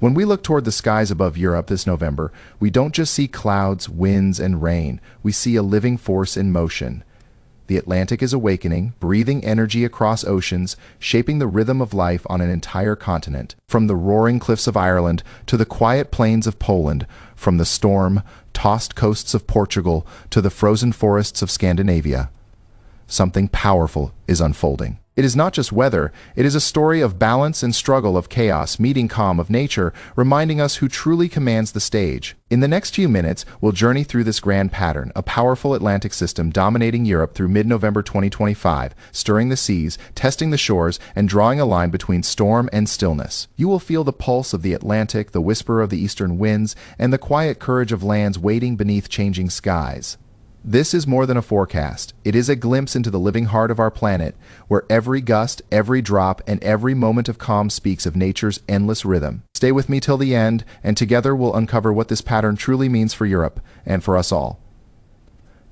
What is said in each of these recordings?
When we look toward the skies above Europe this November, we don't just see clouds, winds, and rain. We see a living force in motion. The Atlantic is awakening, breathing energy across oceans, shaping the rhythm of life on an entire continent. From the roaring cliffs of Ireland to the quiet plains of Poland, from the storm-tossed coasts of Portugal to the frozen forests of Scandinavia, something powerful is unfolding. It is not just weather, it is a story of balance and struggle, of chaos meeting calm, of nature reminding us who truly commands the stage. In the next few minutes, we'll journey through this grand pattern, a powerful Atlantic system dominating Europe through mid-November 2025, stirring the seas, testing the shores, and drawing a line between storm and stillness. You will feel the pulse of the Atlantic, the whisper of the eastern winds, and the quiet courage of lands waiting beneath changing skies. This is more than a forecast. It is a glimpse into the living heart of our planet, where every gust, every drop, and every moment of calm speaks of nature's endless rhythm. Stay with me till the end, and together we'll uncover what this pattern truly means for Europe and for us all.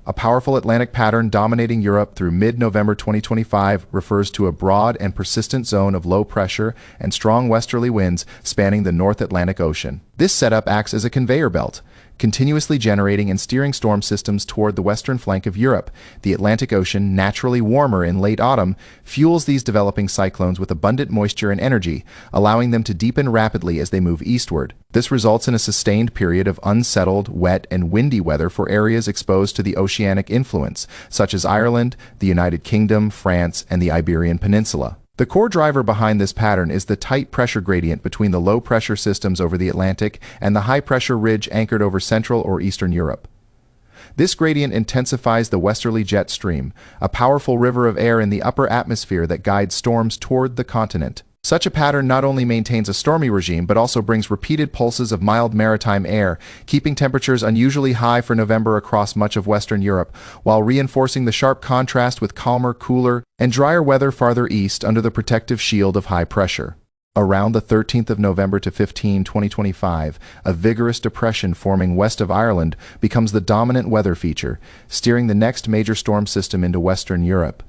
A powerful Atlantic pattern dominating Europe through mid-November 2025 refers to a broad and persistent zone of low pressure and strong westerly winds spanning the North Atlantic Ocean. This setup acts as a conveyor belt, continuously generating and steering storm systems toward the western flank of Europe. The Atlantic Ocean, naturally warmer in late autumn, fuels these developing cyclones with abundant moisture and energy, allowing them to deepen rapidly as they move eastward. This results in a sustained period of unsettled, wet, and windy weather for areas exposed to the oceanic influence, such as Ireland, the United Kingdom, France, and the Iberian Peninsula. The core driver behind this pattern is the tight pressure gradient between the low-pressure systems over the Atlantic and the high-pressure ridge anchored over Central or Eastern Europe. This gradient intensifies the westerly jet stream, a powerful river of air in the upper atmosphere that guides storms toward the continent. Such a pattern not only maintains a stormy regime but also brings repeated pulses of mild maritime air, keeping temperatures unusually high for November across much of Western Europe, while reinforcing the sharp contrast with calmer, cooler, and drier weather farther east under the protective shield of high pressure. Around the 13th of November to 15, 2025, a vigorous depression forming west of Ireland becomes the dominant weather feature, steering the next major storm system into Western Europe.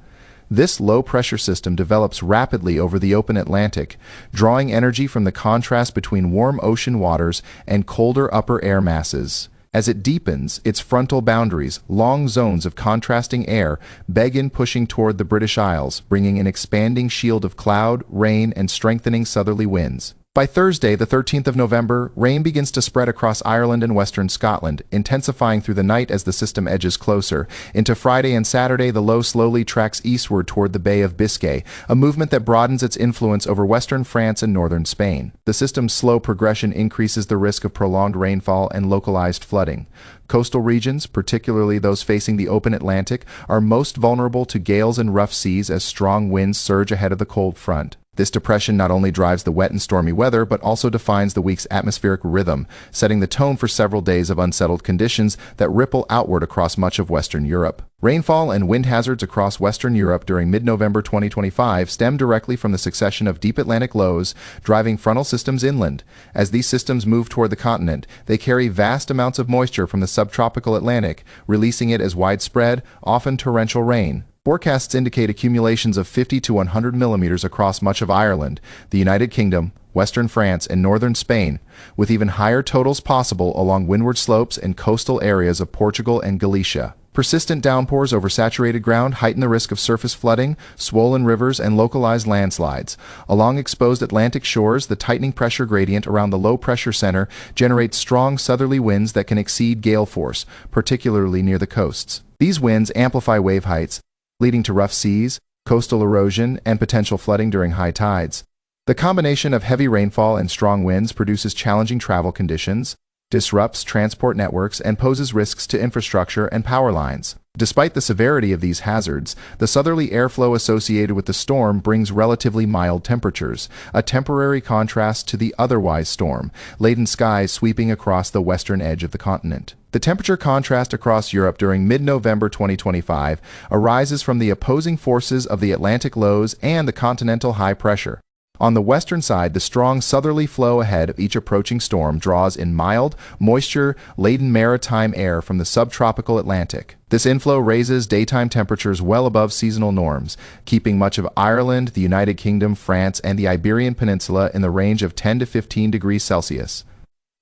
This low-pressure system develops rapidly over the open Atlantic, drawing energy from the contrast between warm ocean waters and colder upper air masses. As it deepens, its frontal boundaries, long zones of contrasting air, begin pushing toward the British Isles, bringing an expanding shield of cloud, rain, and strengthening southerly winds. By Thursday, the 13th of November, rain begins to spread across Ireland and western Scotland, intensifying through the night as the system edges closer. Into Friday and Saturday, the low slowly tracks eastward toward the Bay of Biscay, a movement that broadens its influence over western France and northern Spain. The system's slow progression increases the risk of prolonged rainfall and localized flooding. Coastal regions, particularly those facing the open Atlantic, are most vulnerable to gales and rough seas as strong winds surge ahead of the cold front. This depression not only drives the wet and stormy weather, but also defines the week's atmospheric rhythm, setting the tone for several days of unsettled conditions that ripple outward across much of Western Europe. Rainfall and wind hazards across Western Europe during mid-November 2025 stem directly from the succession of deep Atlantic lows driving frontal systems inland. As these systems move toward the continent, they carry vast amounts of moisture from the subtropical Atlantic, releasing it as widespread, often torrential rain. Forecasts indicate accumulations of 50 to 100 millimeters across much of Ireland, the United Kingdom, western France, and northern Spain, with even higher totals possible along windward slopes and coastal areas of Portugal and Galicia. Persistent downpours over saturated ground heighten the risk of surface flooding, swollen rivers, and localized landslides. Along exposed Atlantic shores, the tightening pressure gradient around the low-pressure center generates strong southerly winds that can exceed gale force, particularly near the coasts. These winds amplify wave heights, leading to rough seas, coastal erosion, and potential flooding during high tides. The combination of heavy rainfall and strong winds produces challenging travel conditions, disrupts transport networks, and poses risks to infrastructure and power lines. Despite the severity of these hazards, the southerly airflow associated with the storm brings relatively mild temperatures, a temporary contrast to the otherwise storm-laden skies sweeping across the western edge of the continent. The temperature contrast across Europe during mid-November 2025 arises from the opposing forces of the Atlantic lows and the continental high pressure. On the western side, the strong southerly flow ahead of each approaching storm draws in mild, moisture-laden maritime air from the subtropical Atlantic. This inflow raises daytime temperatures well above seasonal norms, keeping much of Ireland, the United Kingdom, France, and the Iberian Peninsula in the range of 10 to 15 degrees Celsius.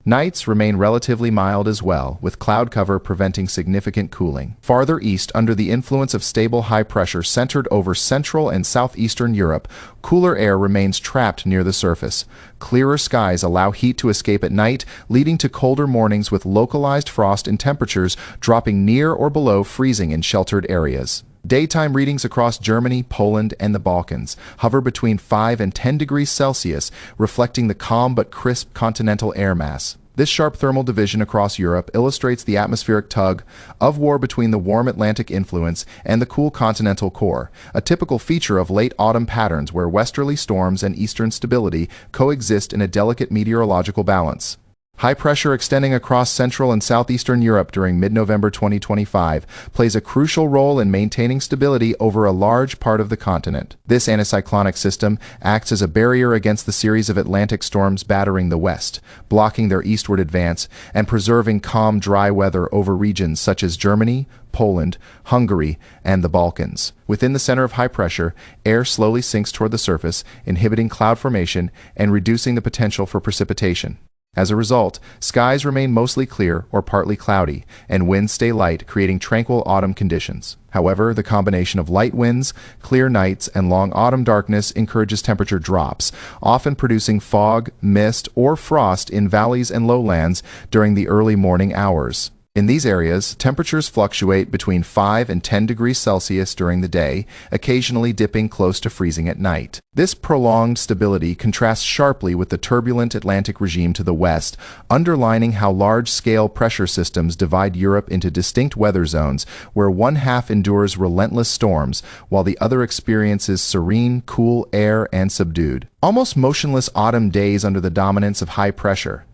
Nights remain relatively mild as well, with cloud cover preventing significant cooling. Farther east, under the influence of stable high pressure centered over central and southeastern Europe, cooler air remains trapped near the surface. Clearer skies allow heat to escape at night, leading to colder mornings with localized frost and temperatures dropping near or below freezing in sheltered areas. Daytime readings across Germany, Poland, and the Balkans hover between 5 and 10 degrees Celsius, reflecting the calm but crisp continental air mass. This sharp thermal division across Europe illustrates the atmospheric tug of war between the warm Atlantic influence and the cool continental core, a typical feature of late autumn patterns where westerly storms and eastern stability coexist in a delicate meteorological balance. High pressure extending across Central and Southeastern Europe during mid-November 2025 plays a crucial role in maintaining stability over a large part of the continent. This anticyclonic system acts as a barrier against the series of Atlantic storms battering the west, blocking their eastward advance and preserving calm, dry weather over regions such as Germany, Poland, Hungary, and the Balkans. Within the center of high pressure, air slowly sinks toward the surface, inhibiting cloud formation and reducing the potential for precipitation. As a result, skies remain mostly clear or partly cloudy, and winds stay light, creating tranquil autumn conditions. However, the combination of light winds, clear nights, and long autumn darkness encourages temperature drops, often producing fog, mist, or frost in valleys and lowlands during the early morning hours. In these areas, temperatures fluctuate between 5 and 10 degrees Celsius during the day, occasionally dipping close to freezing at night. This prolonged stability contrasts sharply with the turbulent Atlantic regime to the west, underlining how large-scale pressure systems divide Europe into distinct weather zones, where one half endures relentless storms, while the other experiences serene, cool air and subdued, almost motionless autumn days under the dominance of high pressure.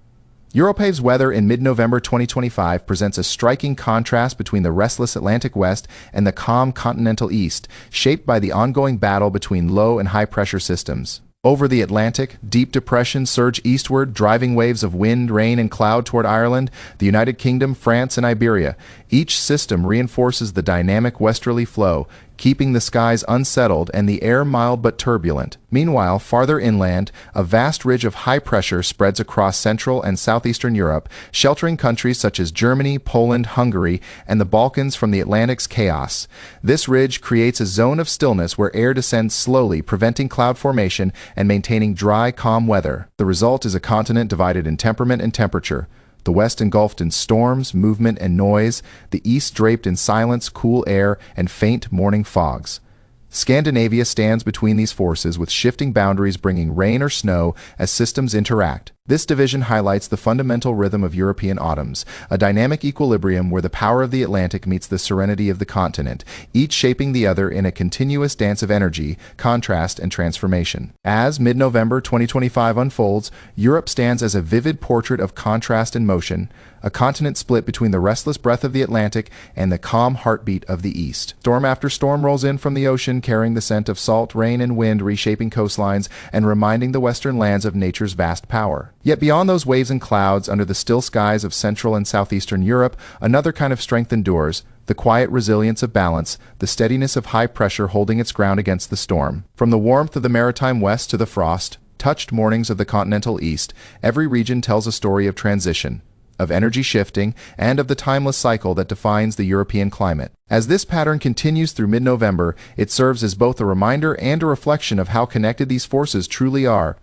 Europave's weather in mid-November 2025 presents a striking contrast between the restless Atlantic West and the calm continental East, shaped by the ongoing battle between low and high-pressure systems. Over the Atlantic, deep depressions surge eastward, driving waves of wind, rain, and cloud toward Ireland, the United Kingdom, France, and Iberia. Each system reinforces the dynamic westerly flow, keeping the skies unsettled and the air mild but turbulent. Meanwhile, farther inland, a vast ridge of high pressure spreads across Central and Southeastern Europe, sheltering countries such as Germany, Poland, Hungary, and the Balkans from the Atlantic's chaos. This ridge creates a zone of stillness where air descends slowly, preventing cloud formation and maintaining dry, calm weather. The result is a continent divided in temperament and temperature. The west engulfed in storms, movement, and noise, the east draped in silence, cool air, and faint morning fogs. Scandinavia stands between these forces, with shifting boundaries bringing rain or snow as systems interact. This division highlights the fundamental rhythm of European autumns, a dynamic equilibrium where the power of the Atlantic meets the serenity of the continent, each shaping the other in a continuous dance of energy, contrast, and transformation. As mid-November 2025 unfolds, Europe stands as a vivid portrait of contrast and motion, a continent split between the restless breath of the Atlantic and the calm heartbeat of the East. Storm after storm rolls in from the ocean, carrying the scent of salt, rain, and wind, reshaping coastlines and reminding the western lands of nature's vast power. Yet beyond those waves and clouds, under the still skies of Central and Southeastern Europe, another kind of strength endures, the quiet resilience of balance, the steadiness of high pressure holding its ground against the storm. From the warmth of the maritime west to the frost, touched mornings of the continental east, every region tells a story of transition, of energy shifting, and of the timeless cycle that defines the European climate. As this pattern continues through mid-November, it serves as both a reminder and a reflection of how connected these forces truly are,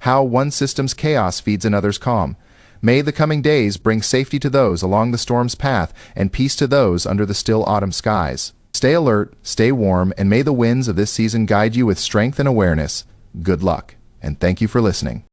how one system's chaos feeds another's calm. May the coming days bring safety to those along the storm's path and peace to those under the still autumn skies. Stay alert, stay warm, and may the winds of this season guide you with strength and awareness. Good luck, and thank you for listening.